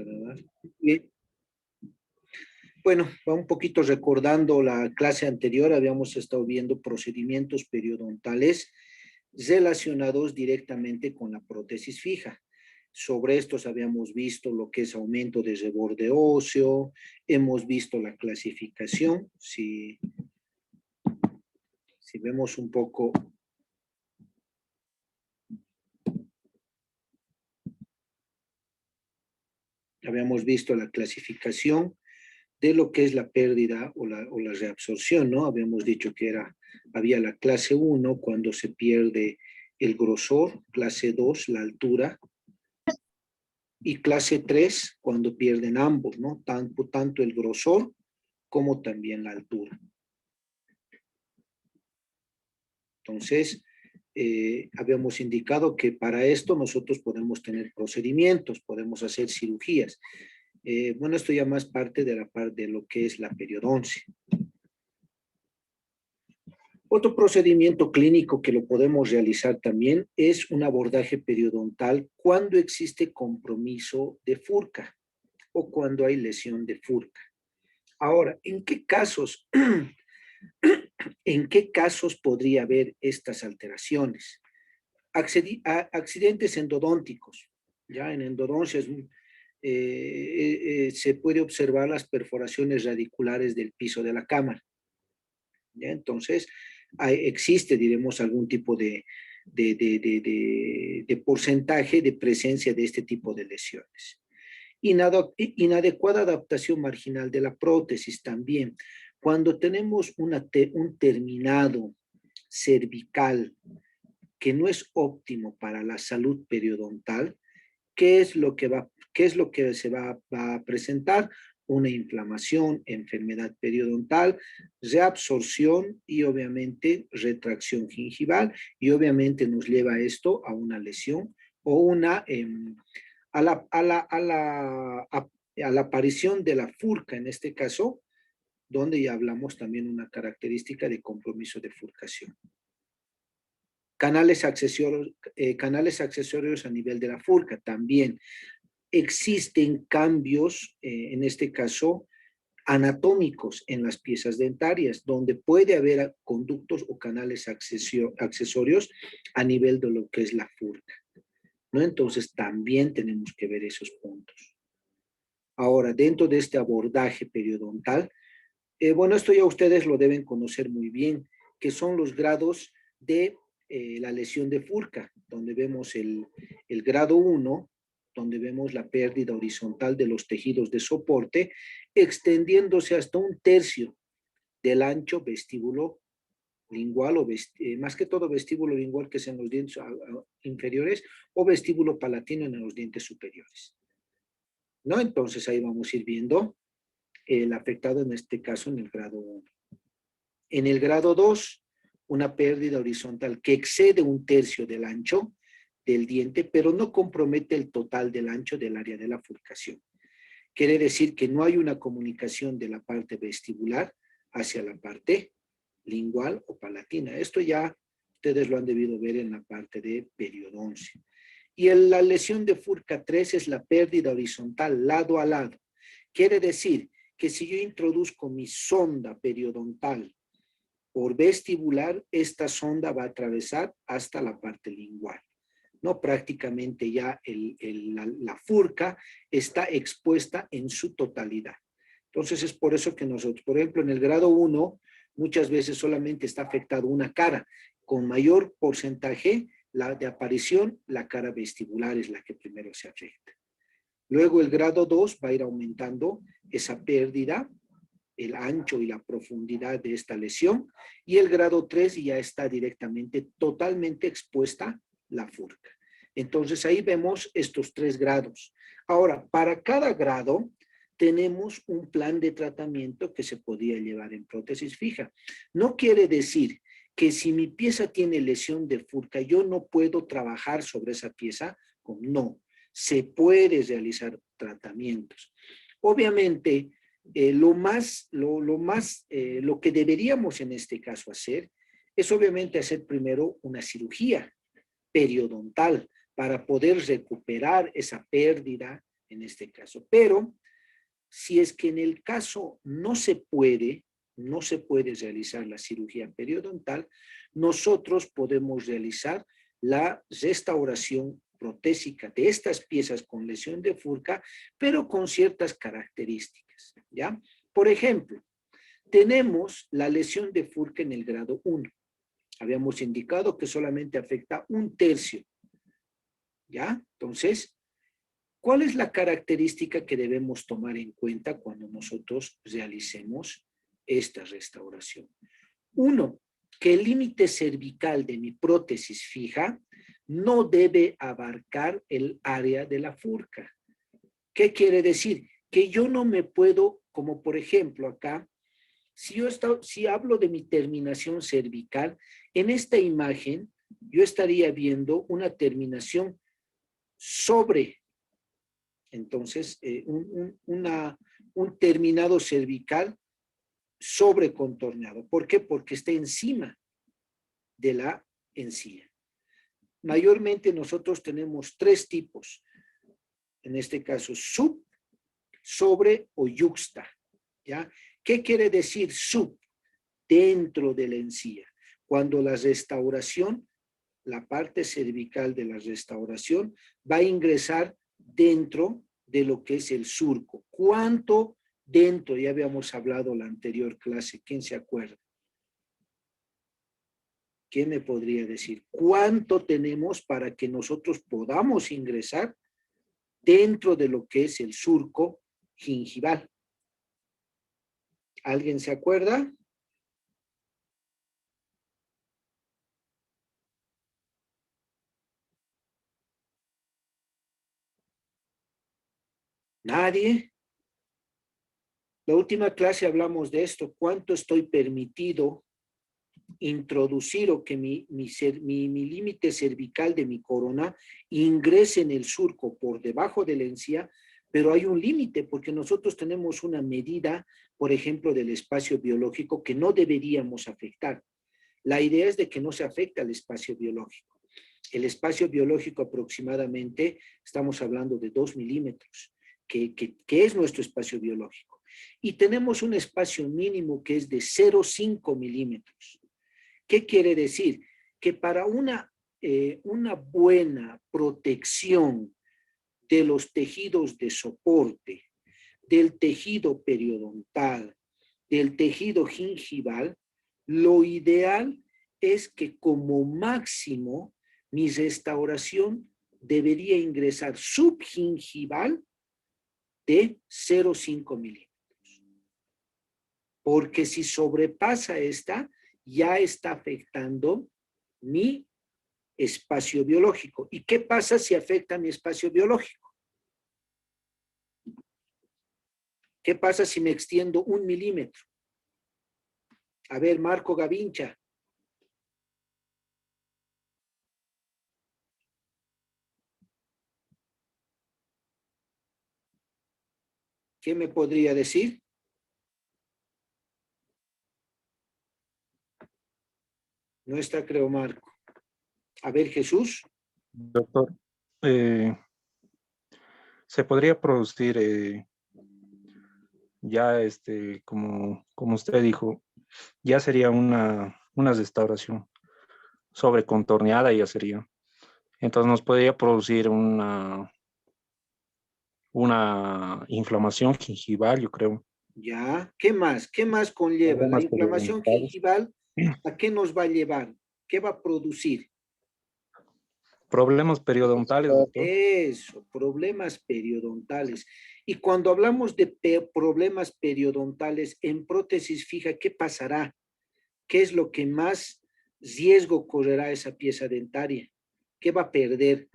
grabar. Bien. Bueno, va un poquito recordando la clase anterior, habíamos estado viendo procedimientos periodontales relacionados directamente con la prótesis fija. Sobre estos habíamos visto lo que es aumento de reborde óseo, hemos visto la clasificación, si vemos un poco. Habíamos visto la clasificación de lo que es la pérdida o la reabsorción, ¿no? Habíamos dicho que había la clase 1 cuando se pierde el grosor, clase 2 la altura, y clase 3 cuando pierden ambos, ¿no? Tanto el grosor como también la altura. Entonces, habíamos indicado que para esto nosotros podemos tener procedimientos, podemos hacer cirugías. Bueno, esto ya más parte de lo que es la periodoncia. Otro procedimiento clínico que lo podemos realizar también es un abordaje periodontal cuando existe compromiso de furca o cuando hay lesión de furca. Ahora, ¿en qué casos podría haber estas alteraciones? Accidentes endodónticos. Ya en endodoncia se puede observar las perforaciones radiculares del piso de la cámara. ¿Ya? Entonces, existe, diremos, algún tipo de porcentaje de presencia de este tipo de lesiones. Inadecuada adaptación marginal de la prótesis también. Cuando tenemos un terminado cervical que no es óptimo para la salud periodontal, ¿qué es lo que se va a presentar? Una inflamación, enfermedad periodontal, reabsorción y obviamente retracción gingival, y obviamente nos lleva esto a una lesión o a la aparición de la furca en este caso, donde ya hablamos también una característica de compromiso de furcación. Canales accesorios a nivel de la furca también. Existen cambios, en este caso, anatómicos en las piezas dentarias, donde puede haber conductos o canales accesorios a nivel de lo que es la furca, ¿no? Entonces, también tenemos que ver esos puntos. Ahora, dentro de este abordaje periodontal, bueno, esto ya ustedes lo deben conocer muy bien, que son los grados de la lesión de furca, donde vemos el grado 1, donde vemos la pérdida horizontal de los tejidos de soporte, extendiéndose hasta 1/3 del ancho vestíbulo lingual, o más que todo vestíbulo lingual, que es en los dientes inferiores, o vestíbulo palatino en los dientes superiores, ¿no? Entonces ahí vamos a ir viendo el afectado en este caso en el grado 1. En el grado 2, una pérdida horizontal que excede 1/3 del ancho del diente, pero no compromete el total del ancho del área de la furcación. Quiere decir que no hay una comunicación de la parte vestibular hacia la parte lingual o palatina. Esto ya ustedes lo han debido ver en la parte de periodoncia. Y la lesión de furca 3 es la pérdida horizontal lado a lado. Quiere decir que si yo introduzco mi sonda periodontal por vestibular, esta sonda va a atravesar hasta la parte lingual, ¿no? Prácticamente ya la furca está expuesta en su totalidad. Entonces es por eso que nosotros, por ejemplo, en el grado 1, muchas veces solamente está afectado una cara. Con mayor porcentaje de aparición, la cara vestibular es la que primero se afecta. Luego el grado 2 va a ir aumentando esa pérdida, el ancho y la profundidad de esta lesión, y el grado 3 ya está directamente, totalmente expuesta la furca. Entonces ahí vemos estos 3 grados. Ahora, para cada grado tenemos un plan de tratamiento que se podía llevar en prótesis fija. No quiere decir que si mi pieza tiene lesión de furca, yo no puedo trabajar sobre esa pieza. No, se puede realizar tratamientos. Obviamente, lo que deberíamos en este caso hacer es obviamente hacer primero una cirugía periodontal para poder recuperar esa pérdida en este caso. Pero si es que en el caso no se puede realizar la cirugía periodontal, nosotros podemos realizar la restauración protésica de estas piezas con lesión de Furca, pero con ciertas características, ¿ya? Por ejemplo, tenemos la lesión de Furca en el grado 1. Habíamos indicado que solamente afecta 1/3, ¿ya? Entonces, ¿cuál es la característica que debemos tomar en cuenta cuando nosotros realicemos esta restauración? Uno, que el límite cervical de mi prótesis fija no debe abarcar el área de la Furca. ¿Qué quiere decir? Que yo no me puedo, como por ejemplo acá, si hablo de mi terminación cervical, en esta imagen yo estaría viendo una terminación sobre, entonces, un terminado cervical sobrecontorneado. ¿Por qué? Porque está encima de la encía. Mayormente nosotros tenemos 3 tipos, en este caso sub, sobre o yuxta, ¿ya? ¿Qué quiere decir sub? Dentro de la encía. Cuando la restauración, la parte cervical de la restauración va a ingresar dentro de lo que es el surco. ¿Cuánto dentro? Ya habíamos hablado la anterior clase, ¿quién se acuerda? ¿Quién me podría decir cuánto tenemos para que nosotros podamos ingresar dentro de lo que es el surco gingival? ¿Alguien se acuerda? ¿Nadie? La última clase hablamos de esto, cuánto estoy permitido introducir o que mi límite cervical de mi corona ingrese en el surco por debajo de la encía, pero hay un límite porque nosotros tenemos una medida, por ejemplo, del espacio biológico que no deberíamos afectar. La idea es de que no se afecte al espacio biológico. El espacio biológico aproximadamente, estamos hablando de 2 milímetros, que es nuestro espacio biológico. Y tenemos un espacio mínimo que es de 0,5 milímetros. ¿Qué quiere decir? Que para una buena protección de los tejidos de soporte, del tejido periodontal, del tejido gingival, lo ideal es que como máximo mi restauración debería ingresar subgingival de 0,5 milímetros. Porque si sobrepasa esta, ya está afectando mi espacio biológico. ¿Y qué pasa si afecta mi espacio biológico? ¿Qué pasa si me extiendo 1 milímetro? A ver, Marco Gavincha. ¿Qué me podría decir? No está, creo, Marco. A ver, Jesús. Doctor, se podría producir ya, como usted dijo, ya sería una restauración sobrecontorneada, ya sería. Entonces nos podría producir una inflamación gingival, yo creo. Ya. ¿Qué más? ¿Qué más conlleva? La Problemas inflamación periodontales. gingival, ¿a qué nos va a llevar? ¿Qué va a producir? Problemas periodontales, doctor. Eso, problemas periodontales. Y cuando hablamos de problemas periodontales en prótesis fija, ¿qué pasará? ¿Qué es lo que más riesgo correrá esa pieza dentaria? ¿Qué va a perder?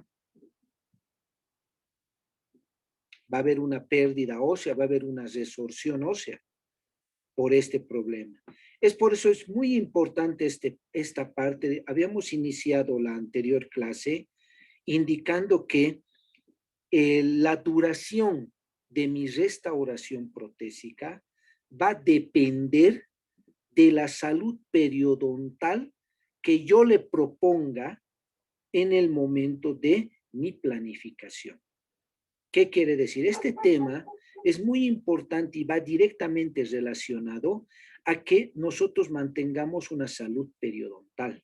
Va a haber una pérdida ósea, va a haber una resorción ósea por este problema. Es por eso es muy importante esta parte. Habíamos iniciado la anterior clase indicando que la duración de mi restauración protésica va a depender de la salud periodontal que yo le proponga en el momento de mi planificación. ¿Qué quiere decir? Este tema es muy importante y va directamente relacionado a que nosotros mantengamos una salud periodontal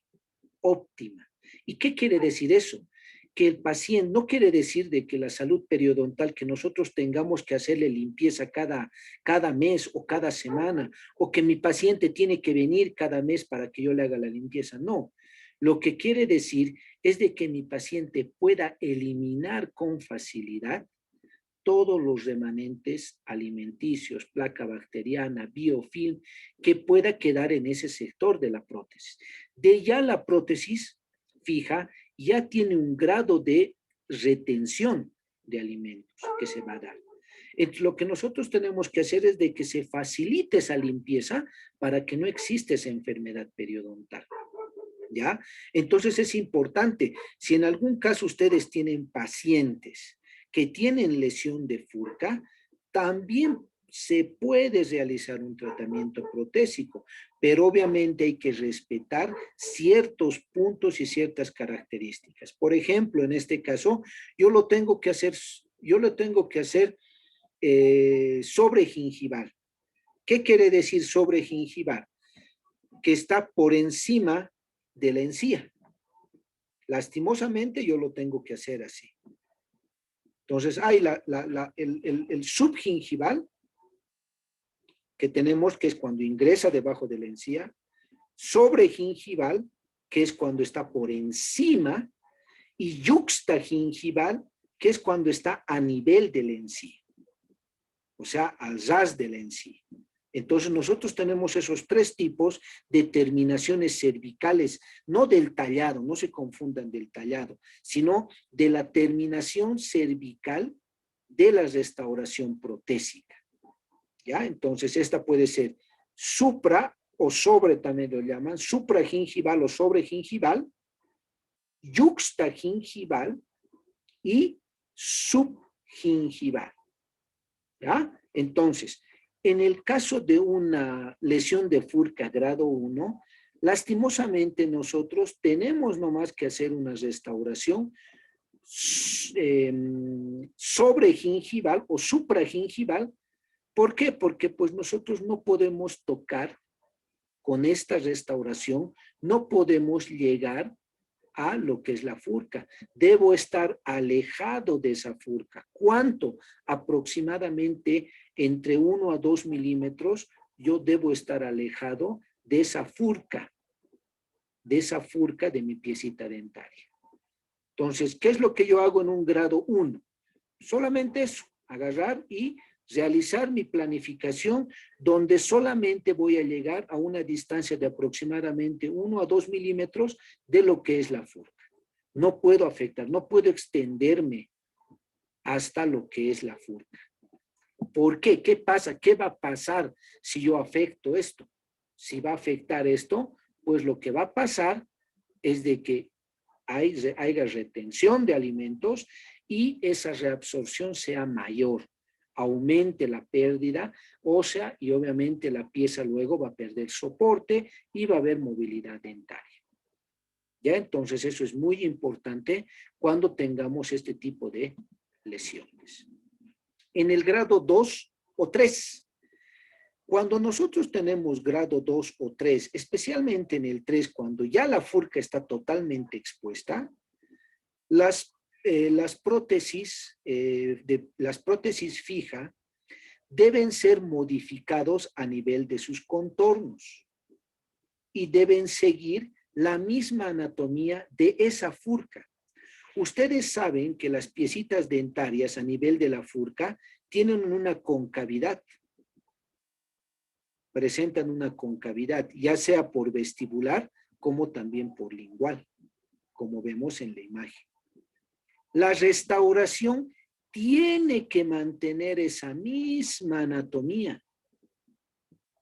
óptima. ¿Y qué quiere decir eso? Que el paciente, no quiere decir de que la salud periodontal, que nosotros tengamos que hacerle limpieza cada mes o cada semana, o que mi paciente tiene que venir cada mes para que yo le haga la limpieza. No. Lo que quiere decir es de que mi paciente pueda eliminar con facilidad todos los remanentes alimenticios, placa bacteriana, biofilm, que pueda quedar en ese sector de la prótesis. De ya la prótesis fija ya tiene un grado de retención de alimentos que se va a dar. Entonces, lo que nosotros tenemos que hacer es de que se facilite esa limpieza para que no exista esa enfermedad periodontal. ¿Ya? Entonces es importante, si en algún caso ustedes tienen pacientes que tienen lesión de furca, también se puede realizar un tratamiento protésico, pero obviamente hay que respetar ciertos puntos y ciertas características. Por ejemplo, en este caso, yo lo tengo que hacer sobre gingival. ¿Qué quiere decir sobre gingival? Que está por encima de la encía. Lastimosamente yo lo tengo que hacer así. Entonces hay el subgingival que tenemos, que es cuando ingresa debajo de la encía, sobregingival, que es cuando está por encima, y yuxtagingival, que es cuando está a nivel de la encía, o sea, al ras de la encía. Entonces nosotros tenemos esos tres tipos de terminaciones cervicales, no del tallado, no se confundan del tallado, sino de la terminación cervical de la restauración protésica. ¿Ya? Entonces esta puede ser supra o sobre, también lo llaman, supragingival o sobregingival, yuxtagingival y subgingival. ¿Ya? Entonces, en el caso de una lesión de furca grado 1, lastimosamente nosotros tenemos nomás que hacer una restauración sobregingival o supragingival. ¿Por qué? Porque pues nosotros no podemos tocar con esta restauración, no podemos llegar a lo que es la furca. Debo estar alejado de esa furca. ¿Cuánto? Aproximadamente entre 1 a 2 milímetros yo debo estar alejado de esa furca de mi piecita dentaria. Entonces, ¿qué es lo que yo hago en un grado 1? Solamente eso, agarrar y realizar mi planificación donde solamente voy a llegar a una distancia de aproximadamente 1 a 2 milímetros de lo que es la furca. No puedo afectar, no puedo extenderme hasta lo que es la furca. ¿Por qué? ¿Qué pasa? ¿Qué va a pasar si yo afecto esto? Si va a afectar esto, pues lo que va a pasar es de que haya retención de alimentos y esa reabsorción sea mayor, aumente la pérdida ósea y obviamente la pieza luego va a perder soporte y va a haber movilidad dentaria. ¿Ya? Entonces eso es muy importante cuando tengamos este tipo de lesiones. En el grado 2 o 3, cuando nosotros tenemos grado 2 o 3, especialmente en el 3, cuando ya la furca está totalmente expuesta, las prótesis fija deben ser modificados a nivel de sus contornos y deben seguir la misma anatomía de esa furca. Ustedes saben que las piecitas dentarias a nivel de la furca tienen una concavidad, presentan una concavidad, ya sea por vestibular como también por lingual, como vemos en la imagen. La restauración tiene que mantener esa misma anatomía.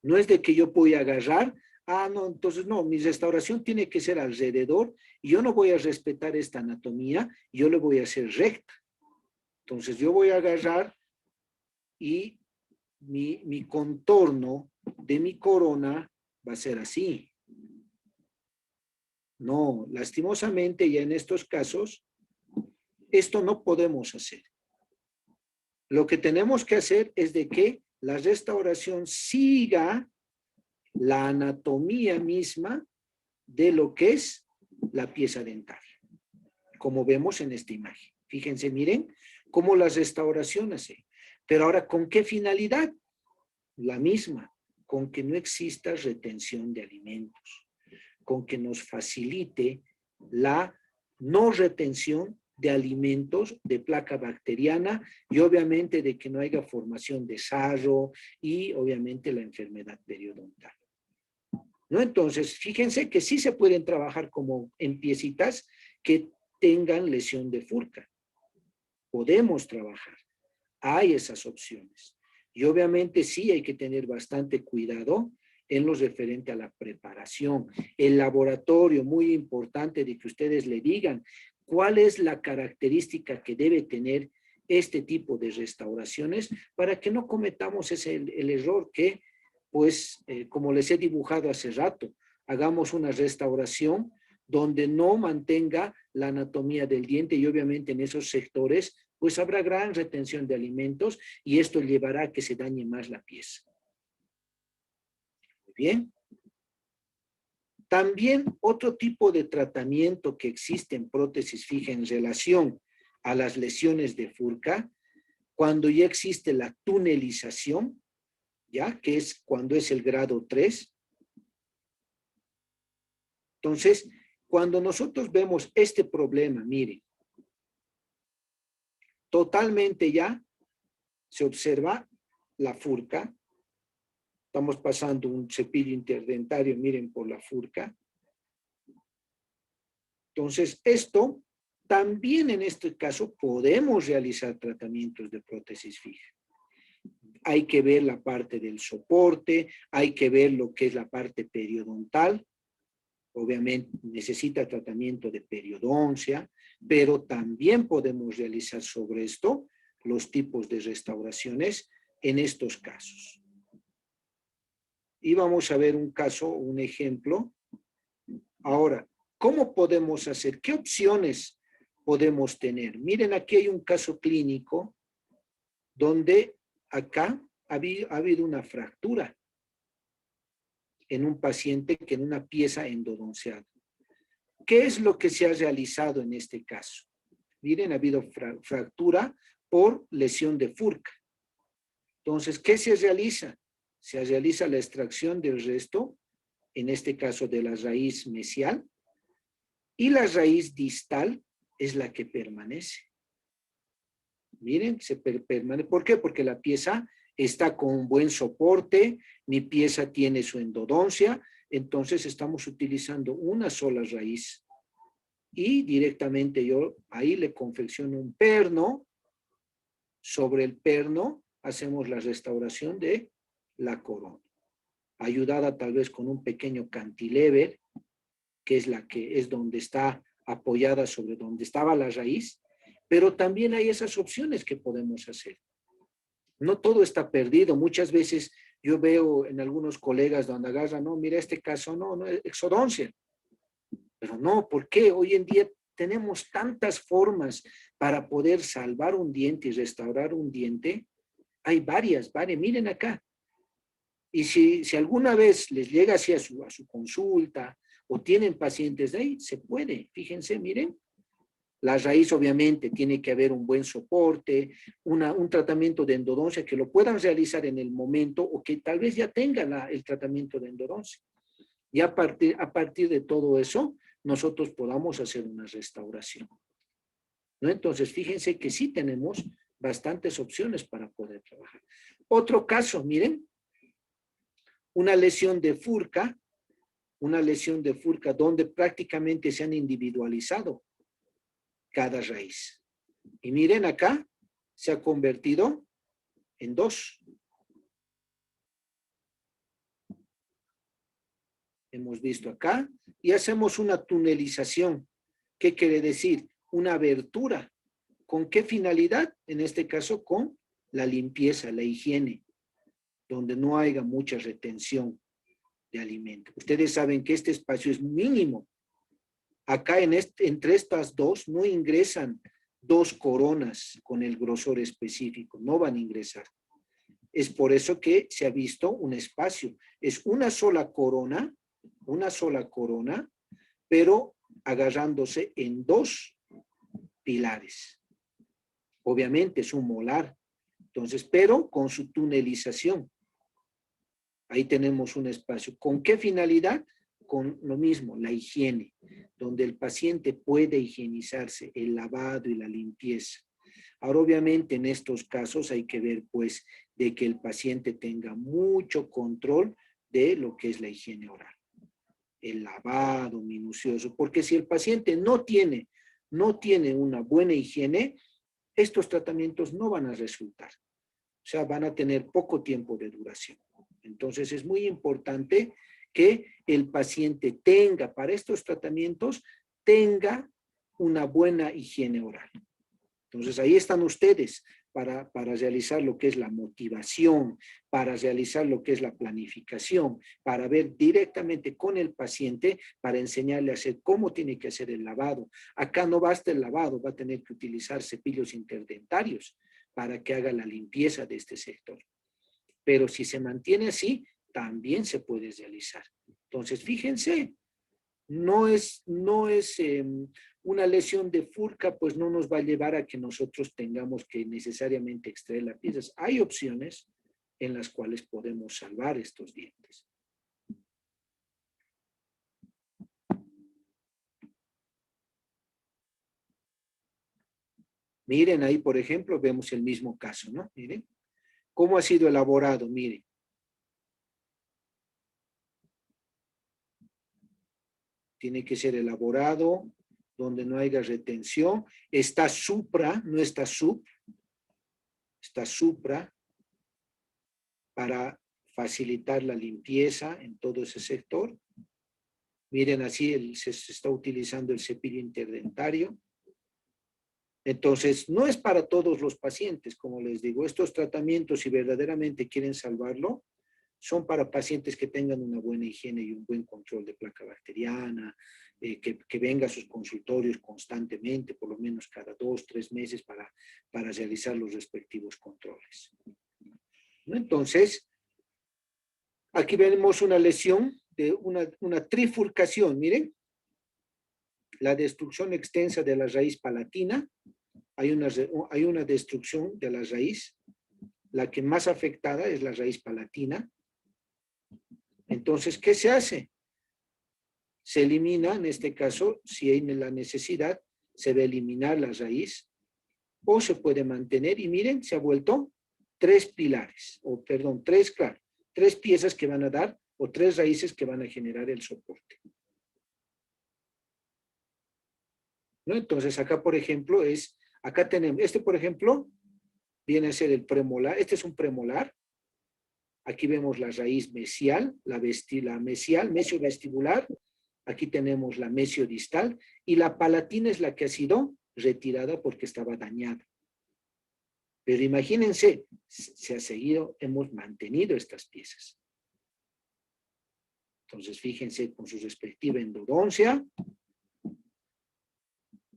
No es de que yo voy a agarrar, no, entonces no, mi restauración tiene que ser alrededor y yo no voy a respetar esta anatomía, yo le voy a hacer recta. Entonces yo voy a agarrar y mi contorno de mi corona va a ser así. No, lastimosamente ya en estos casos, esto no podemos hacer. Lo que tenemos que hacer es de que la restauración siga la anatomía misma de lo que es la pieza dentaria, como vemos en esta imagen. Fíjense, miren cómo la restauración hace. Pero ahora, ¿con qué finalidad? La misma, con que no exista retención de alimentos, con que nos facilite la no retención de alimentos de placa bacteriana y obviamente de que no haya formación de sarro y obviamente la enfermedad periodontal. ¿No? Entonces, fíjense que sí se pueden trabajar como en piecitas que tengan lesión de furca. Podemos trabajar. Hay esas opciones. Y obviamente sí hay que tener bastante cuidado en lo referente a la preparación. El laboratorio, muy importante de que ustedes le digan cuál es la característica que debe tener este tipo de restauraciones para que no cometamos el error que, pues, como les he dibujado hace rato, hagamos una restauración donde no mantenga la anatomía del diente y obviamente en esos sectores pues habrá gran retención de alimentos y esto llevará a que se dañe más la pieza. Muy bien. También otro tipo de tratamiento que existe en prótesis fija en relación a las lesiones de furca, cuando ya existe la tunelización, ¿ya? Que es cuando es el grado 3. Entonces, cuando nosotros vemos este problema, miren, totalmente ya se observa la furca. Estamos pasando un cepillo interdentario, miren, por la furca. Entonces, esto también en este caso podemos realizar tratamientos de prótesis fija. Hay que ver la parte del soporte, hay que ver lo que es la parte periodontal. Obviamente necesita tratamiento de periodoncia, pero también podemos realizar sobre esto los tipos de restauraciones en estos casos. Y vamos a ver un caso, un ejemplo. Ahora, ¿cómo podemos hacer? ¿Qué opciones podemos tener? Miren, aquí hay un caso clínico donde acá ha habido una fractura en un paciente que en una pieza endodonciada. ¿Qué es lo que se ha realizado en este caso? Miren, ha habido fractura por lesión de furca. Entonces, ¿qué se realiza? Se realiza la extracción del resto, en este caso de la raíz mesial, y la raíz distal es la que permanece. Miren, permanece. ¿Por qué? Porque la pieza está con un buen soporte, mi pieza tiene su endodoncia, entonces estamos utilizando una sola raíz. Y directamente yo ahí le confecciono un perno. Sobre el perno hacemos la restauración de la corona, ayudada tal vez con un pequeño cantilever, que es donde está apoyada sobre donde estaba la raíz, pero también hay esas opciones que podemos hacer. No todo está perdido. Muchas veces yo veo en algunos colegas donde agarran, no, mira este caso, no, es exodoncia. Pero no, ¿por qué? Hoy en día tenemos tantas formas para poder salvar un diente y restaurar un diente. Hay varias, miren acá. Y si alguna vez les llega así a su consulta o tienen pacientes de ahí, se puede. Fíjense, miren. La raíz obviamente tiene que haber un buen soporte, un tratamiento de endodoncia que lo puedan realizar en el momento o que tal vez ya tengan el tratamiento de endodoncia. Y a partir de todo eso, nosotros podamos hacer una restauración. ¿No? Entonces, fíjense que sí tenemos bastantes opciones para poder trabajar. Otro caso, miren, una lesión de furca donde prácticamente se han individualizado cada raíz. Y miren acá, se ha convertido en 2. Hemos visto acá y hacemos una tunelización. ¿Qué quiere decir? Una abertura. ¿Con qué finalidad? En este caso, con la limpieza, la higiene, donde no haya mucha retención de alimento. Ustedes saben que este espacio es mínimo. Acá entre estas dos no ingresan 2 coronas con el grosor específico, no van a ingresar. Es por eso que se ha visto un espacio. Es una sola corona, pero agarrándose en 2 pilares. Obviamente es un molar, entonces, pero con su tunelización. Ahí tenemos un espacio. ¿Con qué finalidad? Con lo mismo, la higiene, donde el paciente puede higienizarse, el lavado y la limpieza. Ahora, obviamente, en estos casos hay que ver, pues, de que el paciente tenga mucho control de lo que es la higiene oral. El lavado minucioso, porque si el paciente no tiene una buena higiene, estos tratamientos no van a resultar. O sea, van a tener poco tiempo de duración. Entonces, es muy importante que el paciente tenga, para estos tratamientos, tenga una buena higiene oral. Entonces, ahí están ustedes para realizar lo que es la motivación, para realizar lo que es la planificación, para ver directamente con el paciente, para enseñarle a hacer cómo tiene que hacer el lavado. Acá no basta el lavado, va a tener que utilizar cepillos interdentarios para que haga la limpieza de este sector. Pero si se mantiene así, también se puede realizar. Entonces, fíjense, no es una lesión de furca, pues no nos va a llevar a que nosotros tengamos que necesariamente extraer las piezas. Hay opciones en las cuales podemos salvar estos dientes. Miren ahí, por ejemplo, vemos el mismo caso, ¿no? Miren, ¿cómo ha sido elaborado? Miren. Tiene que ser elaborado donde no haya retención. Está supra, no está sub. Está supra para facilitar la limpieza en todo ese sector. Miren, así se está utilizando el cepillo interdentario. Entonces, no es para todos los pacientes, como les digo. Estos tratamientos, si verdaderamente quieren salvarlo, son para pacientes que tengan una buena higiene y un buen control de placa bacteriana, que venga a sus consultorios constantemente, por lo menos cada 2, 3 meses para realizar los respectivos controles. ¿No? Entonces, aquí vemos una lesión de una trifurcación, miren, la destrucción extensa de la raíz palatina, hay una destrucción de la raíz, la que más afectada es la raíz palatina. Entonces, ¿qué se hace? Se elimina, en este caso, si hay la necesidad, se va a eliminar la raíz o se puede mantener y miren, se ha vuelto 3 pilares, o perdón, 3 piezas que van a dar o 3 raíces que van a generar el soporte. ¿No? Entonces, acá, por ejemplo, acá tenemos, por ejemplo, viene a ser el premolar, este es un premolar. Aquí vemos la raíz mesial, la mesial, mesiovestibular. Aquí tenemos la mesiodistal y la palatina es la que ha sido retirada porque estaba dañada. Pero imagínense, se ha seguido, hemos mantenido estas piezas. Entonces, fíjense con su respectiva endodoncia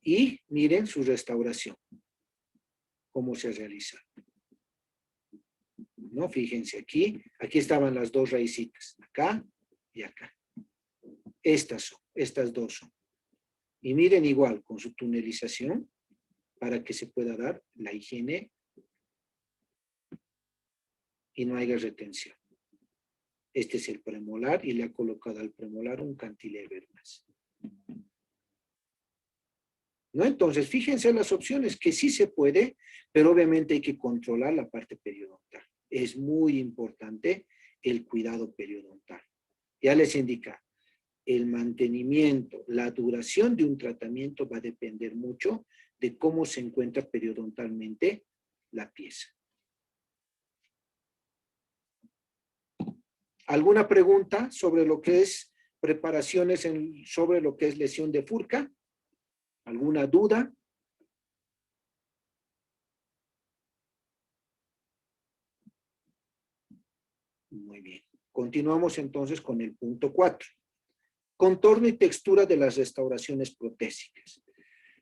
y miren su restauración, cómo se realiza. ¿No? Fíjense aquí estaban las 2 raícitas, acá y acá. Estas dos son. Y miren igual, con su tunelización, para que se pueda dar la higiene y no haya retención. Este es el premolar y le ha colocado al premolar un cantilever más. ¿No? Entonces, fíjense las opciones, que sí se puede, pero obviamente hay que controlar la parte periodontal. Es muy importante el cuidado periodontal. Ya les indica, el mantenimiento, la duración de un tratamiento va a depender mucho de cómo se encuentra periodontalmente la pieza. ¿Alguna pregunta sobre lo que es preparaciones sobre lo que es lesión de furca? ¿Alguna duda? Muy bien. Continuamos entonces con el punto 4. Contorno y textura de las restauraciones protésicas.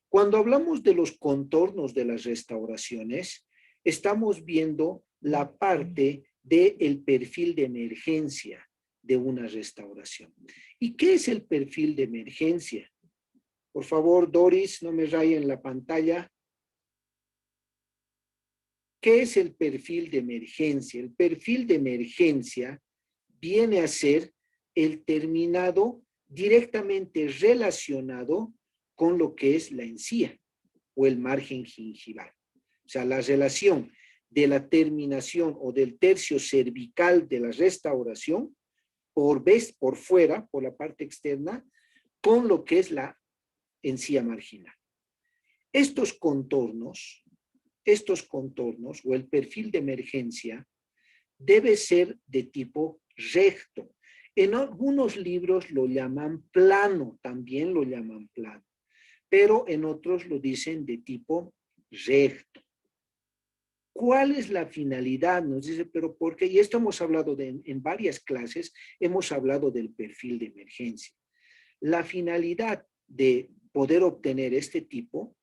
Cuando hablamos de los contornos de las restauraciones, estamos viendo la parte del perfil de emergencia de una restauración. ¿Y qué es el perfil de emergencia? Por favor, Doris, no me rayen la pantalla. ¿Qué es el perfil de emergencia? El perfil de emergencia viene a ser el terminado directamente relacionado con lo que es la encía o el margen gingival. O sea, la relación de la terminación o del tercio cervical de la restauración por fuera, por la parte externa, con lo que es la encía marginal. Estos contornos o el perfil de emergencia debe ser de tipo recto. En algunos libros lo llaman plano, también lo llaman plano, pero en otros lo dicen de tipo recto. ¿Cuál es la finalidad? Nos dice, pero ¿por qué? Y esto hemos hablado en varias clases, hemos hablado del perfil de emergencia. La finalidad de poder obtener este tipo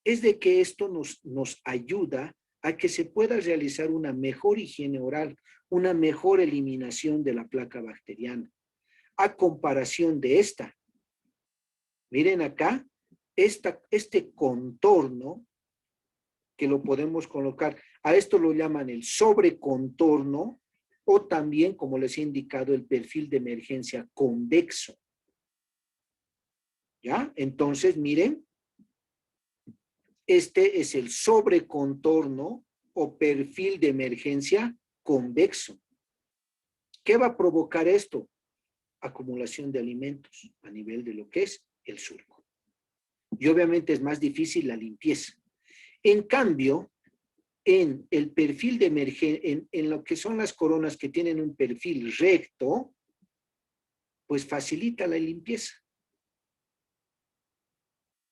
es de que esto nos ayuda a que se pueda realizar una mejor higiene oral, una mejor eliminación de la placa bacteriana. A comparación de esta, miren acá, este contorno que lo podemos colocar, a esto lo llaman el sobrecontorno o también, como les he indicado, el perfil de emergencia convexo. ¿Ya? Entonces, miren, este es el sobrecontorno o perfil de emergencia convexo. ¿Qué va a provocar esto? Acumulación de alimentos a nivel de lo que es el surco. Y obviamente es más difícil la limpieza. En cambio, en el perfil de emergencia, en lo que son las coronas que tienen un perfil recto, pues facilita la limpieza.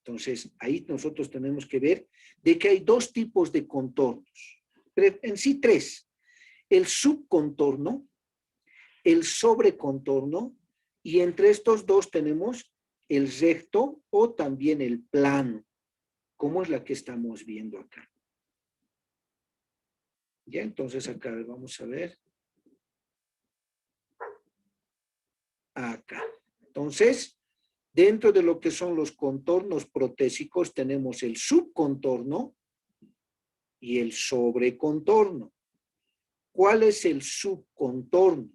Entonces, ahí nosotros tenemos que ver de que hay dos tipos de contornos. En sí, tres. El subcontorno, el sobrecontorno, y entre estos dos tenemos el recto o también el plano, como es la que estamos viendo acá. Ya, entonces acá vamos a ver. Acá. Entonces, dentro de lo que son los contornos protésicos tenemos el subcontorno y el sobrecontorno. ¿Cuál es el subcontorno?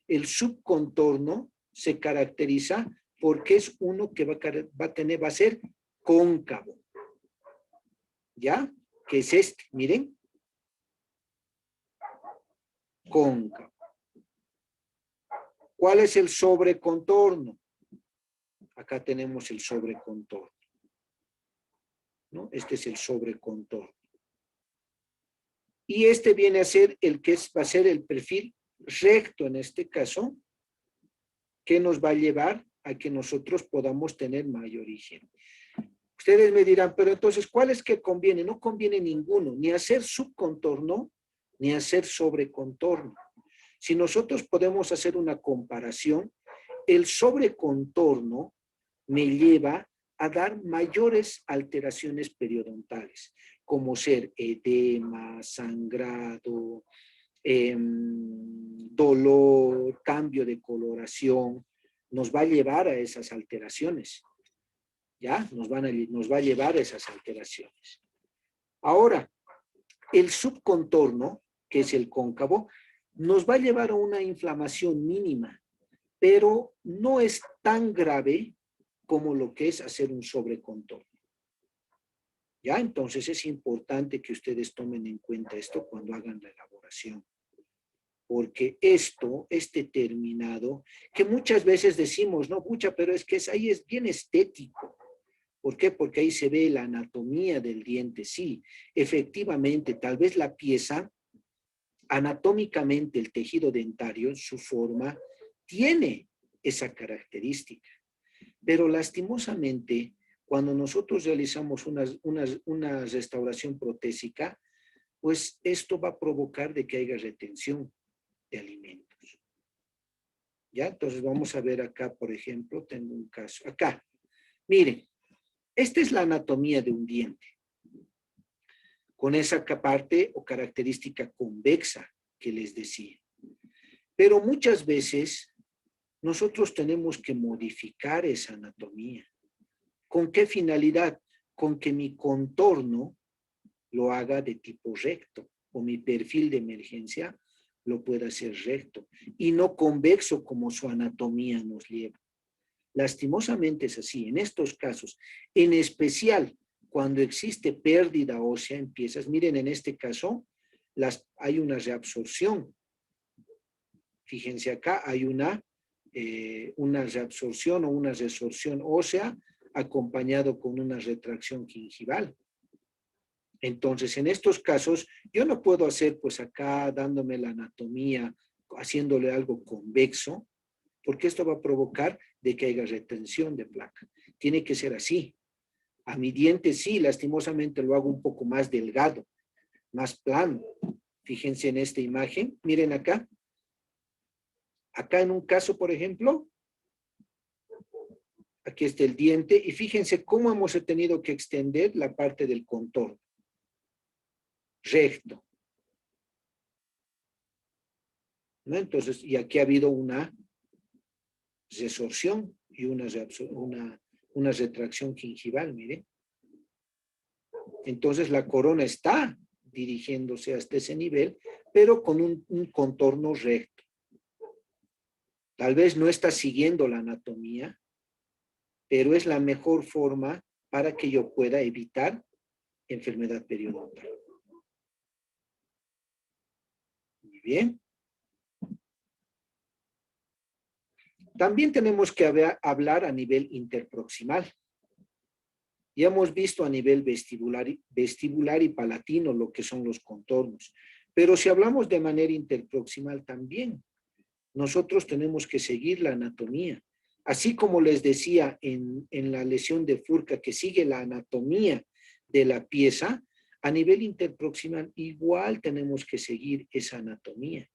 El subcontorno se caracteriza porque es uno que va a ser cóncavo. ¿Ya? Que es este, miren. Cóncavo. ¿Cuál es el sobrecontorno? Acá tenemos el sobrecontorno. ¿No? Este es el sobrecontorno. Y este viene a ser va a ser el perfil recto en este caso, que nos va a llevar a que nosotros podamos tener mayor higiene. Ustedes me dirán, pero entonces, ¿cuál es que conviene? No conviene ninguno, ni hacer subcontorno, ni hacer sobrecontorno. Si nosotros podemos hacer una comparación, el sobrecontorno me lleva a dar mayores alteraciones periodontales, como ser edema, sangrado, dolor, cambio de coloración, nos va a llevar a esas alteraciones. ¿Ya? Nos va a llevar a esas alteraciones. Ahora, el subcontorno, que es el cóncavo, nos va a llevar a una inflamación mínima, pero no es tan grave como lo que es hacer un sobrecontorno. ¿Ya? Entonces es importante que ustedes tomen en cuenta esto cuando hagan la elaboración. Porque este terminado, que muchas veces decimos, no, pucha, pero es que ahí es bien estético. ¿Por qué? Porque ahí se ve la anatomía del diente. Sí, efectivamente, tal vez la pieza, anatómicamente el tejido dentario, su forma, tiene esa característica. Pero lastimosamente, cuando nosotros realizamos una restauración protésica, pues esto va a provocar de que haya retención de alimentos. ¿Ya? Entonces vamos a ver acá, por ejemplo, tengo un caso. Acá, miren, Esta es la anatomía de un diente, con esa parte o característica convexa que les decía. Pero muchas veces nosotros tenemos que modificar esa anatomía. ¿Con qué finalidad? Con que mi contorno lo haga de tipo recto o mi perfil de emergencia lo pueda hacer recto y no convexo como su anatomía nos lleva. Lastimosamente es así. En estos casos, en especial cuando existe pérdida ósea en piezas, miren, en este caso hay una reabsorción. Fíjense acá, hay una reabsorción o una resorción ósea acompañado con una retracción gingival. Entonces, en estos casos, yo no puedo hacer, pues acá, dándome la anatomía, haciéndole algo convexo, porque esto va a provocar de que haya retención de placa. Tiene que ser así. A mi diente sí, lastimosamente lo hago un poco más delgado, más plano. Fíjense en esta imagen, miren acá. Acá en un caso, por ejemplo, aquí está el diente y fíjense cómo hemos tenido que extender la parte del contorno. Recto. ¿No? Entonces, y aquí ha habido una resorción y una retracción gingival, mire. Entonces la corona está dirigiéndose hasta ese nivel, pero con un contorno recto. Tal vez no está siguiendo la anatomía, pero es la mejor forma para que yo pueda evitar enfermedad periodontal. Muy bien. También tenemos que hablar a nivel interproximal. Ya hemos visto a nivel vestibular y palatino lo que son los contornos. Pero si hablamos de manera interproximal también, nosotros tenemos que seguir la anatomía. Así como les decía en la lesión de Furca, que sigue la anatomía de la pieza, a nivel interproximal igual tenemos que seguir esa anatomía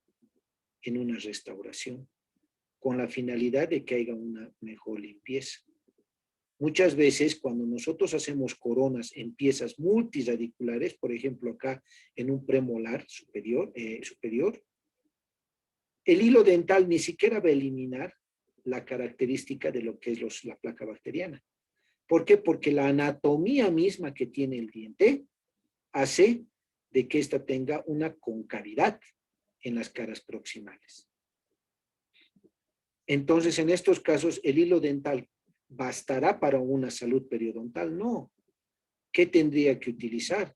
en una restauración, con la finalidad de que haya una mejor limpieza. Muchas veces cuando nosotros hacemos coronas en piezas multiradiculares, por ejemplo acá en un premolar superior, el hilo dental ni siquiera va a eliminar la característica de lo que es la placa bacteriana. ¿Por qué? Porque la anatomía misma que tiene el diente hace de que ésta tenga una concavidad en las caras proximales. Entonces, en estos casos, ¿el hilo dental bastará para una salud periodontal? No. ¿Qué tendría que utilizar?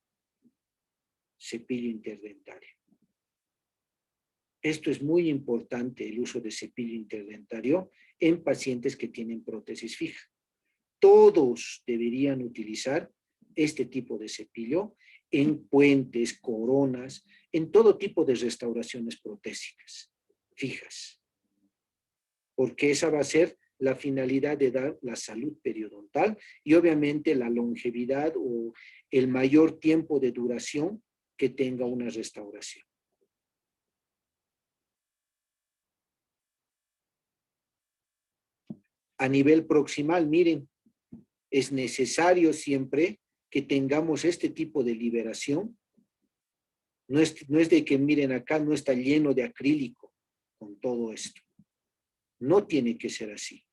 Cepillo interdentario. Esto es muy importante, el uso de cepillo interdentario en pacientes que tienen prótesis fija. Todos deberían utilizar este tipo de cepillo en puentes, coronas, en todo tipo de restauraciones protésicas fijas. Porque esa va a ser la finalidad de dar la salud periodontal y obviamente la longevidad o el mayor tiempo de duración que tenga una restauración. A nivel proximal, miren, es necesario siempre que tengamos este tipo de liberación. No es de que, miren, acá no está lleno de acrílico con todo esto. No tiene que ser así.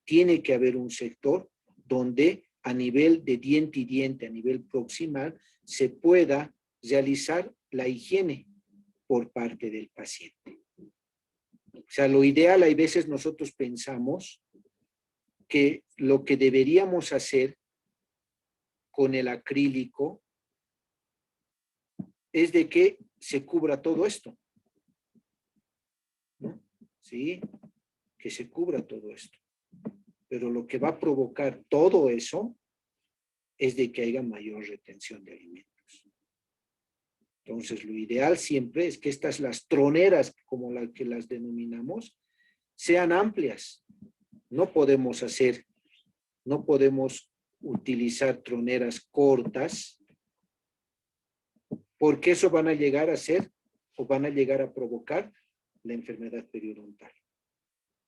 Tiene que haber un sector donde a nivel de diente y diente, a nivel proximal, se pueda realizar la higiene por parte del paciente. O sea, lo ideal, hay veces nosotros pensamos que lo que deberíamos hacer con el acrílico es de que se cubra todo esto, ¿no? ¿Sí? Que se cubra todo esto. Pero lo que va a provocar todo eso es de que haya mayor retención de alimentos. Entonces, lo ideal siempre es que las troneras, como las que las denominamos, sean amplias. No podemos utilizar troneras cortas, porque eso van a llegar a ser o van a llegar a provocar la enfermedad periodontal.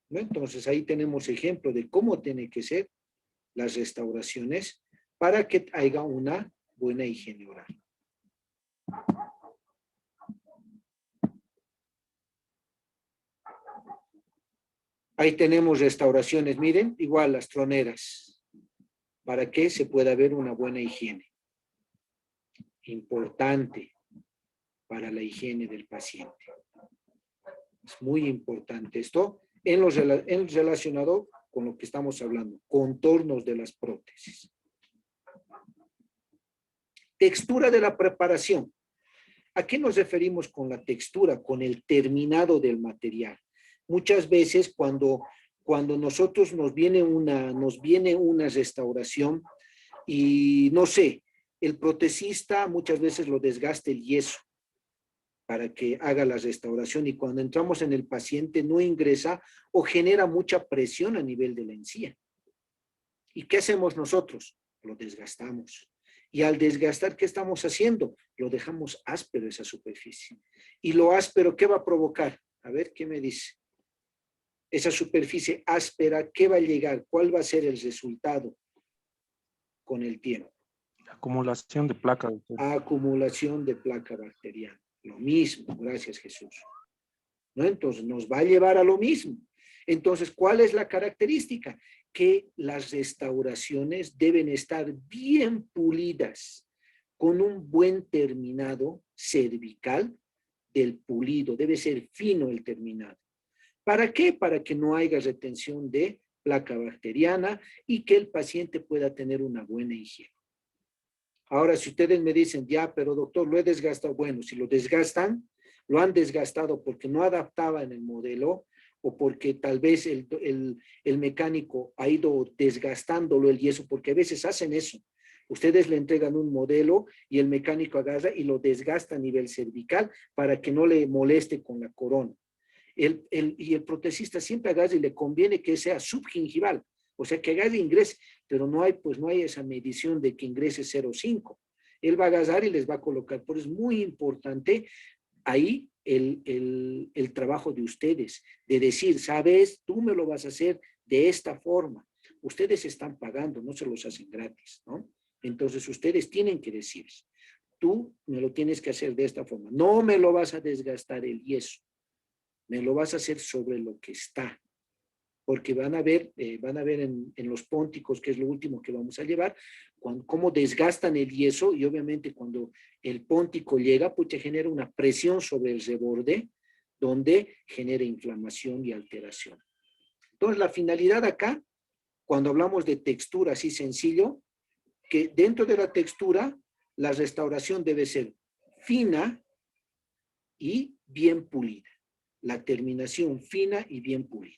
¿No? Entonces, ahí tenemos ejemplo de cómo tienen que ser las restauraciones para que haya una buena higiene oral. Ahí tenemos restauraciones, miren, igual las troneras, para que se pueda ver una buena higiene. Importante para la higiene del paciente. Es muy importante esto en lo relacionado con lo que estamos hablando, contornos de las prótesis. Textura de la preparación. ¿A qué nos referimos con la textura? Con el terminado del material. Muchas veces cuando nosotros nos viene una restauración y no sé, el protecista muchas veces lo desgasta el yeso para que haga la restauración y cuando entramos en el paciente no ingresa o genera mucha presión a nivel de la encía. ¿Y qué hacemos nosotros? Lo desgastamos. Y al desgastar, ¿qué estamos haciendo? Lo dejamos áspero esa superficie. Y lo áspero, ¿qué va a provocar? A ver, ¿qué me dice? Esa superficie áspera, ¿qué va a llegar? ¿Cuál va a ser el resultado con el tiempo? Acumulación de placa. Acumulación de placa bacteriana. Lo mismo, gracias Jesús. ¿No? Entonces nos va a llevar a lo mismo. Entonces, ¿cuál es la característica? Que las restauraciones deben estar bien pulidas, con un buen terminado cervical del pulido. Debe ser fino el terminado. ¿Para qué? Para que no haya retención de placa bacteriana y que el paciente pueda tener una buena higiene. Ahora, si ustedes me dicen, ya, pero doctor, lo he desgastado. Bueno, si lo desgastan, lo han desgastado porque no adaptaba en el modelo o porque tal vez el mecánico ha ido desgastándolo el yeso, porque a veces hacen eso. Ustedes le entregan un modelo y el mecánico agarra y lo desgasta a nivel cervical para que no le moleste con la corona. Y el protecista siempre agarra y le conviene que sea subgingival, o sea, que agarre e ingrese, pero no hay esa medición de que ingrese 0,5. Él va a agarrar y les va a colocar, por eso es muy importante ahí el trabajo de ustedes, de decir, sabes, tú me lo vas a hacer de esta forma. Ustedes están pagando, no se los hacen gratis, ¿no? Entonces ustedes tienen que decir, tú me lo tienes que hacer de esta forma. No me lo vas a desgastar el yeso, me lo vas a hacer sobre lo que está. Porque van a ver en los pónticos, que es lo último que vamos a llevar, cómo desgastan el yeso y obviamente cuando el póntico llega, pues se genera una presión sobre el reborde donde genera inflamación y alteración. Entonces, la finalidad acá, cuando hablamos de textura así sencillo, que dentro de la textura, la restauración debe ser fina y bien pulida. La terminación fina y bien pulida.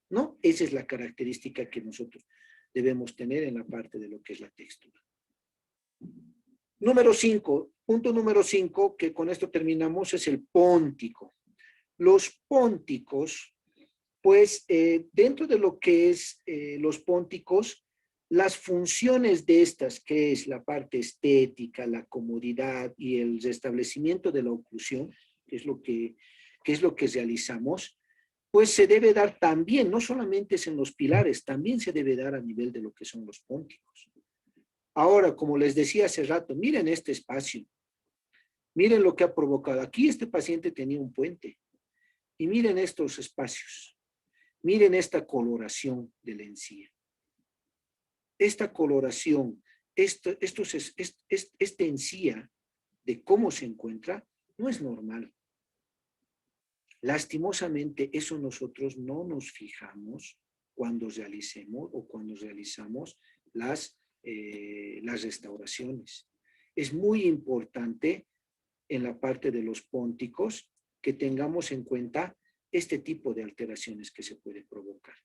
¿No? Esa es la característica que nosotros debemos tener en la parte de lo que es la textura. Número 5, punto número 5, que con esto terminamos, es el póntico. Los pónticos, pues dentro de lo que es los pónticos, las funciones de estas, que es la parte estética, la comodidad y el restablecimiento de la oclusión, que es lo que realizamos, pues se debe dar también, no solamente es en los pilares, también se debe dar a nivel de lo que son los pónticos. Ahora, como les decía hace rato, miren este espacio, miren lo que ha provocado. Aquí este paciente tenía un puente y miren estos espacios, miren esta coloración de la encía. Esta coloración, esta encía de cómo se encuentra, no es normal. Lastimosamente, eso nosotros no nos fijamos cuando realizamos las restauraciones. Es muy importante en la parte de los pónticos que tengamos en cuenta este tipo de alteraciones que se puede provocar.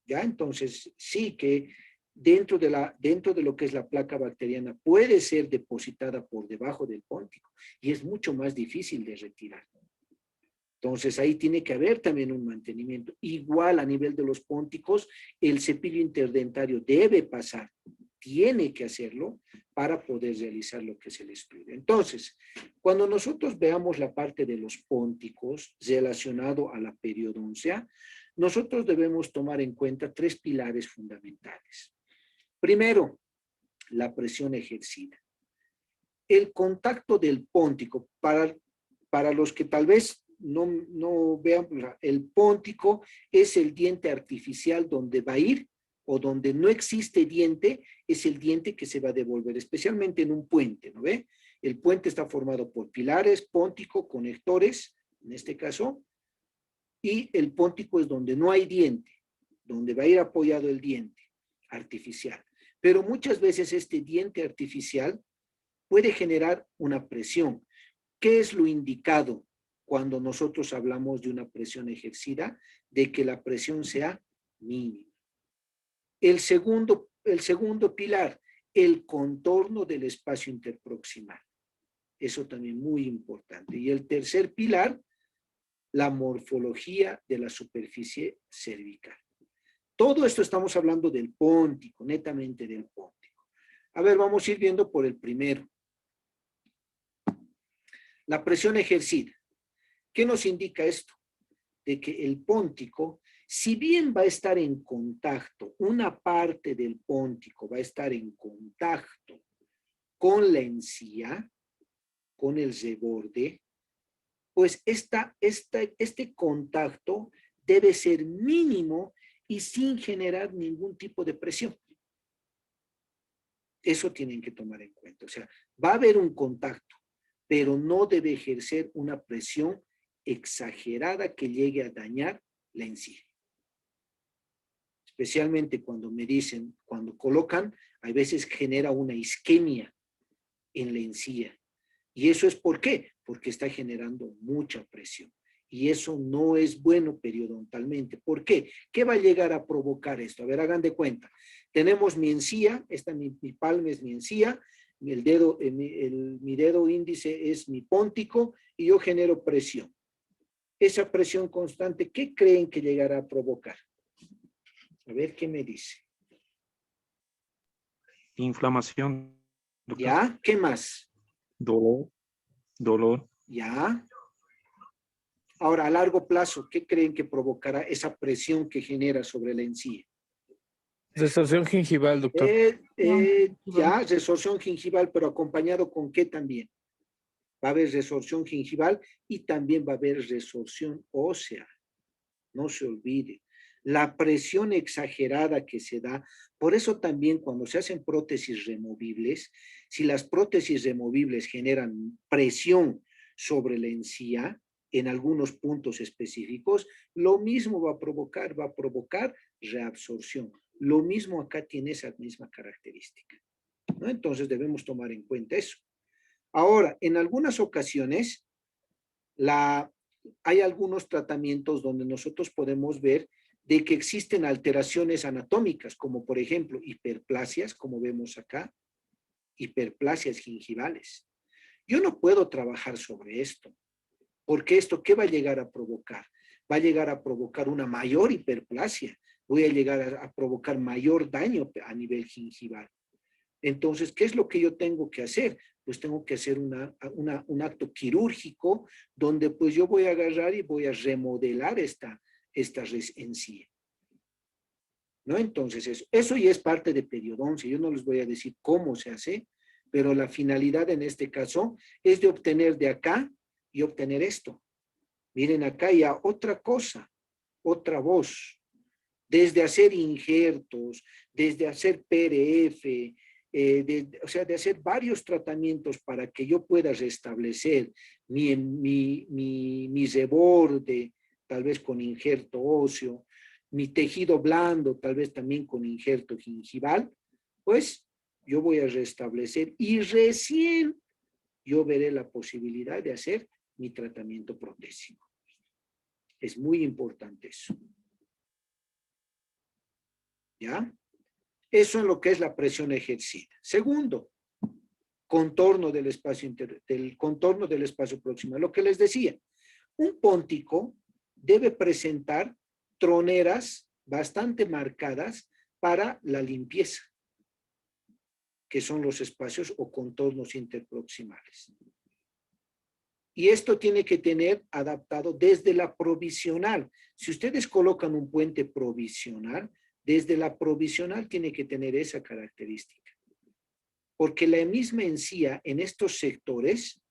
¿Ya? Entonces, sí que dentro de lo que es la placa bacteriana puede ser depositada por debajo del póntico y es mucho más difícil de retirar. Entonces, ahí tiene que haber también un mantenimiento. Igual a nivel de los pónticos, el cepillo interdentario debe pasar, tiene que hacerlo para poder realizar lo que es el estudio. Entonces, cuando nosotros veamos la parte de los pónticos relacionado a la periodoncia, nosotros debemos tomar en cuenta 3 pilares fundamentales. Primero, la presión ejercida. El contacto del póntico, para los que tal vez no vean, el póntico es el diente artificial donde va a ir, o donde no existe diente, es el diente que se va a devolver, especialmente en un puente, ¿no ve? El puente está formado por pilares, póntico, conectores, en este caso, y el póntico es donde no hay diente, donde va a ir apoyado el diente artificial. Pero muchas veces este diente artificial puede generar una presión. ¿Qué es lo indicado cuando nosotros hablamos de una presión ejercida? De que la presión sea mínima. El segundo pilar, el contorno del espacio interproximal. Eso también muy importante. Y el tercer pilar, la morfología de la superficie cervical. Todo esto estamos hablando del póntico, netamente del póntico. A ver, vamos a ir viendo por el primero. La presión ejercida. ¿Qué nos indica esto? De que el póntico, si bien va a estar en contacto, una parte del póntico va a estar en contacto con la encía, con el reborde, pues este contacto debe ser mínimo y sin generar ningún tipo de presión. Eso tienen que tomar en cuenta. O sea, va a haber un contacto, pero no debe ejercer una presión exagerada que llegue a dañar la encía. Especialmente cuando me dicen, cuando colocan, a veces genera una isquemia en la encía. ¿Y eso es por qué? Porque está generando mucha presión. Y eso no es bueno periodontalmente. ¿Por qué? ¿Qué va a llegar a provocar esto? A ver, hagan de cuenta. Tenemos mi encía, mi palma es mi encía, mi dedo índice es mi póntico y yo genero presión. Esa presión constante, ¿qué creen que llegará a provocar? A ver, ¿qué me dice? Inflamación, doctor. ¿Ya? ¿Qué más? Dolor. ¿Ya? Ahora, a largo plazo, ¿qué creen que provocará esa presión que genera sobre la encía? Resorción gingival, doctor. Ya, resorción gingival, pero acompañado con ¿qué también? Va a haber resorción gingival y también va a haber resorción ósea. No se olvide. La presión exagerada que se da, por eso también cuando se hacen prótesis removibles, si las prótesis removibles generan presión sobre la encía en algunos puntos específicos, lo mismo va a provocar reabsorción. Lo mismo acá tiene esa misma característica, ¿no? Entonces debemos tomar en cuenta eso. Ahora, en algunas ocasiones, hay algunos tratamientos donde nosotros podemos ver de que existen alteraciones anatómicas, como por ejemplo hiperplasias, como vemos acá, hiperplasias gingivales. Yo no puedo trabajar sobre esto, porque esto, ¿qué va a llegar a provocar? Va a llegar a provocar una mayor hiperplasia, voy a llegar a provocar mayor daño a nivel gingival. Entonces, ¿qué es lo que yo tengo que hacer? Pues tengo que hacer un acto quirúrgico donde pues yo voy a agarrar y voy a remodelar esta encía. ¿No? Entonces, eso ya es parte de periodoncia. Yo no les voy a decir cómo se hace, pero la finalidad en este caso es de obtener de acá y obtener esto. Miren acá ya otra cosa, otra voz. Desde hacer injertos, desde hacer PRF, o sea, de hacer varios tratamientos para que yo pueda restablecer mi reborde, tal vez con injerto óseo, mi tejido blando, tal vez también con injerto gingival, pues yo voy a restablecer y recién yo veré la posibilidad de hacer mi tratamiento protésico. Es muy importante eso. ¿Ya? Eso es lo que es la presión ejercida. Segundo, contorno del espacio proximal. Lo que les decía, un póntico debe presentar troneras bastante marcadas para la limpieza, que son los espacios o contornos interproximales. Y esto tiene que tener adaptado desde la provisional. Si ustedes colocan un puente provisional, desde la provisional tiene que tener esa característica. porque la misma encía en estos sectores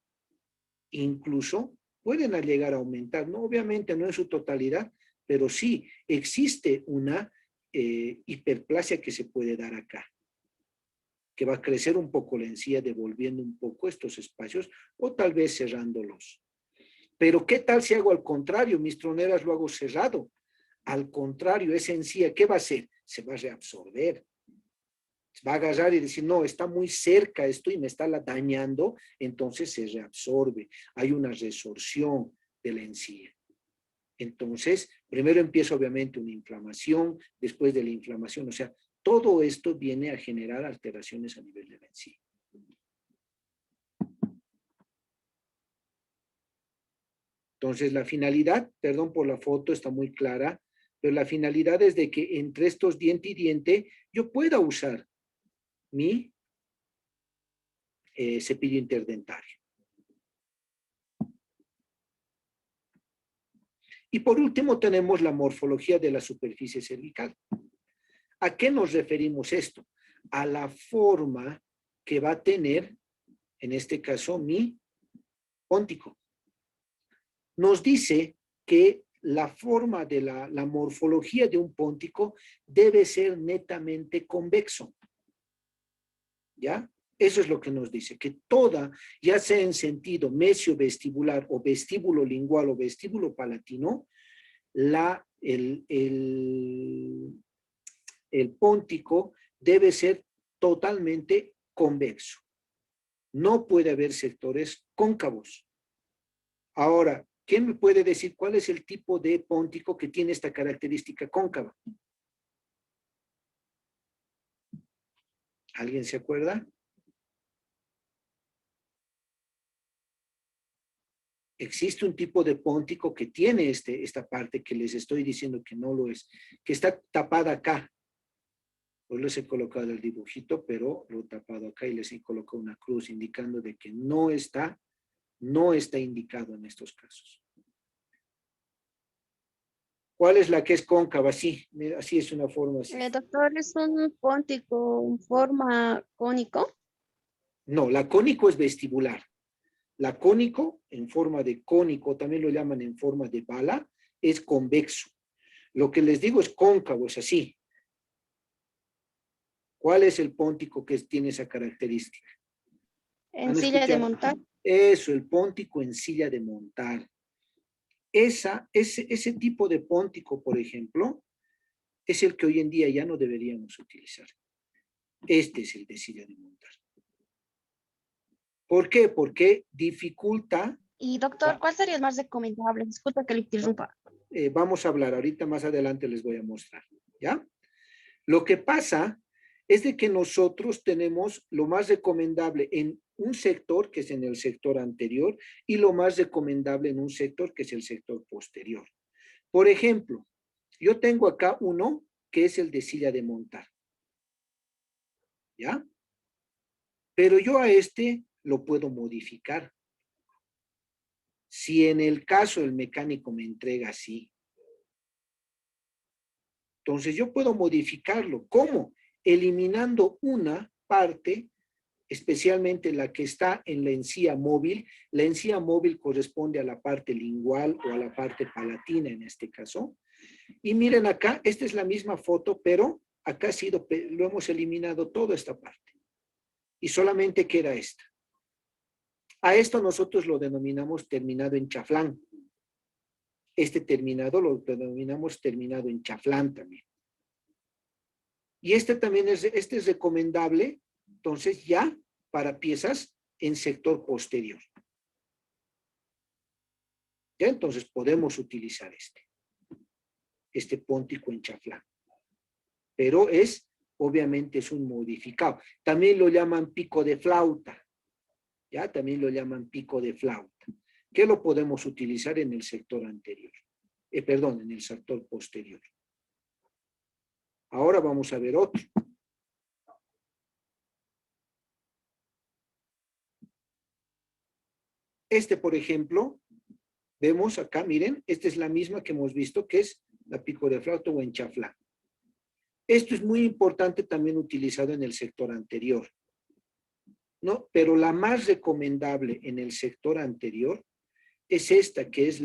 incluso pueden llegar a aumentar, no obviamente no en su totalidad, pero sí existe una hiperplasia que se puede dar acá, que va a crecer un poco la encía, devolviendo un poco estos espacios o tal vez cerrándolos. Pero ¿qué tal si hago al contrario? Mis troneras lo hago cerrado. Al contrario, esa encía, ¿qué va a hacer? Se va a reabsorber. Va a agarrar y decir, no, está muy cerca esto y me está dañando, entonces se reabsorbe. Hay una resorción de la encía. Entonces, primero empieza obviamente una inflamación, después de la inflamación, o sea, todo esto viene a generar alteraciones a nivel de la encía. Entonces, la finalidad, perdón por la foto, está muy clara, pero la finalidad es de que entre estos diente y diente yo pueda usar mi cepillo interdentario. Y por último tenemos la morfología de la superficie cervical. ¿A qué nos referimos esto? A la forma que va a tener, en este caso, mi póntico. Nos dice que la forma de la morfología de un póntico debe ser netamente convexo. ¿Ya? Eso es lo que nos dice, que toda, ya sea en sentido mesiovestibular o vestíbulo lingual o vestíbulo palatino, el póntico debe ser totalmente convexo. No puede haber sectores cóncavos. Ahora, ¿quién me puede decir cuál es el tipo de póntico que tiene esta característica cóncava? ¿Alguien se acuerda? Existe un tipo de póntico que tiene esta parte que les estoy diciendo que no lo es, que está tapada acá. Hoy les he colocado el dibujito, pero lo he tapado acá y les he colocado una cruz indicando de que no está indicado en estos casos. ¿Cuál es la que es cóncava? Sí, así es una forma así. Doctor, ¿es un póntico en forma cónico? No, la cónico es vestibular. La cónico, en forma de cónico, también lo llaman en forma de bala, es convexo. Lo que les digo es cóncavo, es así. ¿Cuál es el póntico que tiene esa característica? En silla de montar. Eso, el póntico en silla de montar. Ese tipo de póntico, por ejemplo, es el que hoy en día ya no deberíamos utilizar. Este es el de silla de montar. ¿Por qué? Porque dificulta. Y doctor, ¿cuál sería el más recomendable? Disculpa que le interrumpa. Vamos a hablar, ahorita más adelante les voy a mostrar, ¿ya? Lo que pasa es de que nosotros tenemos lo más recomendable en un sector, que es en el sector anterior, y lo más recomendable en un sector, que es el sector posterior. Por ejemplo, yo tengo acá uno que es el de silla de montar, ¿ya? Pero yo a este lo puedo modificar. Si en el caso el mecánico me entrega así, entonces yo puedo modificarlo. ¿Cómo? Eliminando una parte, especialmente la que está en la encía móvil. La encía móvil corresponde a la parte lingual o a la parte palatina en este caso. Y miren acá, esta es la misma foto, pero acá lo hemos eliminado toda esta parte. Y solamente queda esta. A esto nosotros lo denominamos terminado en chaflán. Este terminado lo denominamos terminado en chaflán también. Y este también es recomendable, entonces ya para piezas en sector posterior. Ya entonces podemos utilizar este póntico en chaflán. Pero obviamente es un modificado. También lo llaman pico de flauta. Ya también lo llaman pico de flauta. Que lo podemos utilizar en el sector anterior. Perdón, en el sector posterior. Ahora vamos a ver otro. Por ejemplo, vemos acá, miren, esta es la misma que hemos visto, que es la pico de flauta o en chaflán. Esto es muy importante también utilizado en el sector anterior. ¿no? Pero la más recomendable en el sector anterior es esta, que es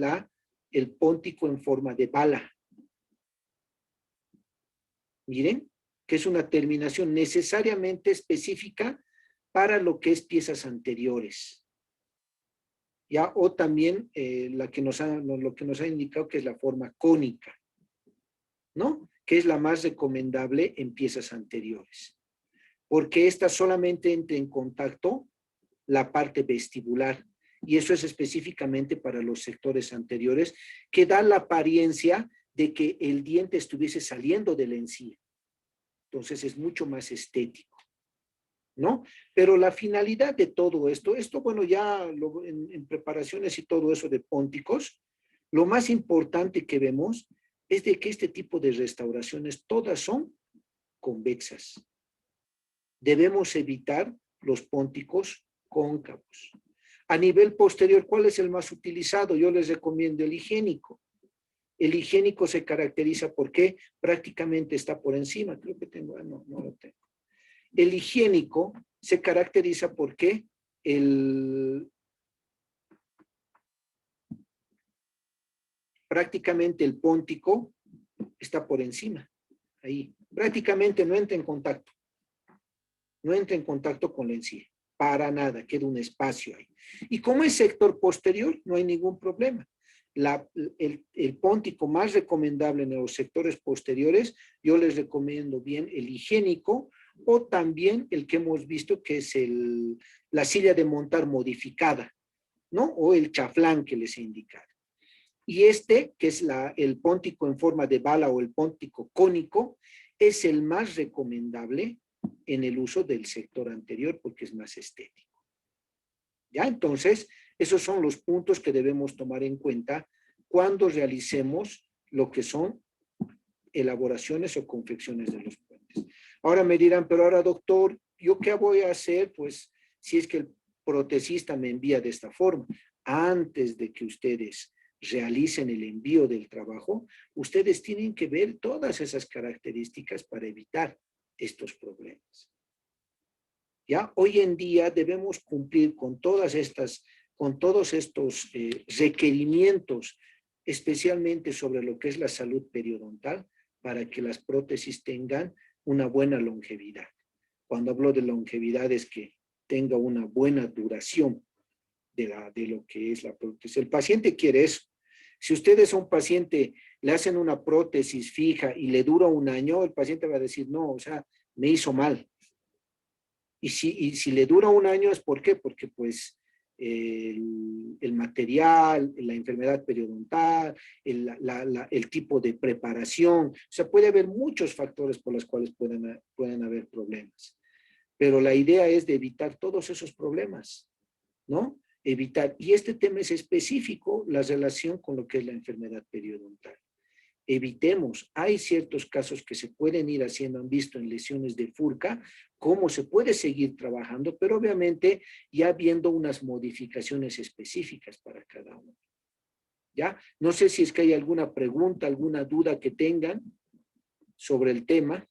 el póntico en forma de bala. Miren, que es una terminación necesariamente específica para lo que es piezas anteriores. ¿Ya? O también lo que nos ha indicado que es la forma cónica, ¿no? Que es la más recomendable en piezas anteriores. Porque esta solamente entra en contacto la parte vestibular. Y eso es específicamente para los sectores anteriores, que dan la apariencia de que el diente estuviese saliendo de la encía. Entonces es mucho más estético, ¿no? Pero la finalidad de todo esto bueno, ya en preparaciones y todo eso de pónticos, lo más importante que vemos es de que este tipo de restauraciones todas son convexas. Debemos evitar los pónticos cóncavos. A nivel posterior, ¿cuál es el más utilizado? Yo les recomiendo el higiénico. El higiénico se caracteriza porque prácticamente está por encima. Creo que tengo, no lo tengo. El higiénico se caracteriza porque prácticamente el póntico está por encima. Ahí. Prácticamente no entra en contacto. No entra en contacto con la encía. Para nada, queda un espacio ahí. Y como es sector posterior, no hay ningún problema. El póntico más recomendable en los sectores posteriores, yo les recomiendo bien el higiénico o también el que hemos visto que es la silla de montar modificada, ¿no? O el chaflán que les he indicado. Y que es el póntico en forma de bala o el póntico cónico, es el más recomendable en el uso del sector anterior porque es más estético. ¿Ya? Entonces, esos son los puntos que debemos tomar en cuenta cuando realicemos lo que son elaboraciones o confecciones de los puentes. Ahora me dirán, pero ahora doctor, ¿yo qué voy a hacer? Pues si es que el protesista me envía de esta forma. Antes de que ustedes realicen el envío del trabajo, ustedes tienen que ver todas esas características para evitar estos problemas. ¿Ya? Hoy en día debemos cumplir con todos estos requerimientos, especialmente sobre lo que es la salud periodontal, para que las prótesis tengan una buena longevidad. Cuando hablo de longevidad es que tenga una buena duración de lo que es la prótesis. El paciente quiere eso. Si ustedes a un paciente le hacen una prótesis fija y le dura un año, el paciente va a decir, no, o sea, me hizo mal. Y si le dura un año, ¿es por qué? Porque pues el material, la enfermedad periodontal, el tipo de preparación, o sea, puede haber muchos factores por los cuales pueden haber problemas. Pero la idea es de evitar todos esos problemas, ¿no? Evitar, y este tema es específico, la relación con lo que es la enfermedad periodontal. Evitemos, hay ciertos casos que se pueden ir haciendo, han visto en lesiones de Furca, cómo se puede seguir trabajando, pero obviamente ya viendo unas modificaciones específicas para cada uno. ¿Ya? No sé si es que hay alguna pregunta, alguna duda que tengan sobre el tema.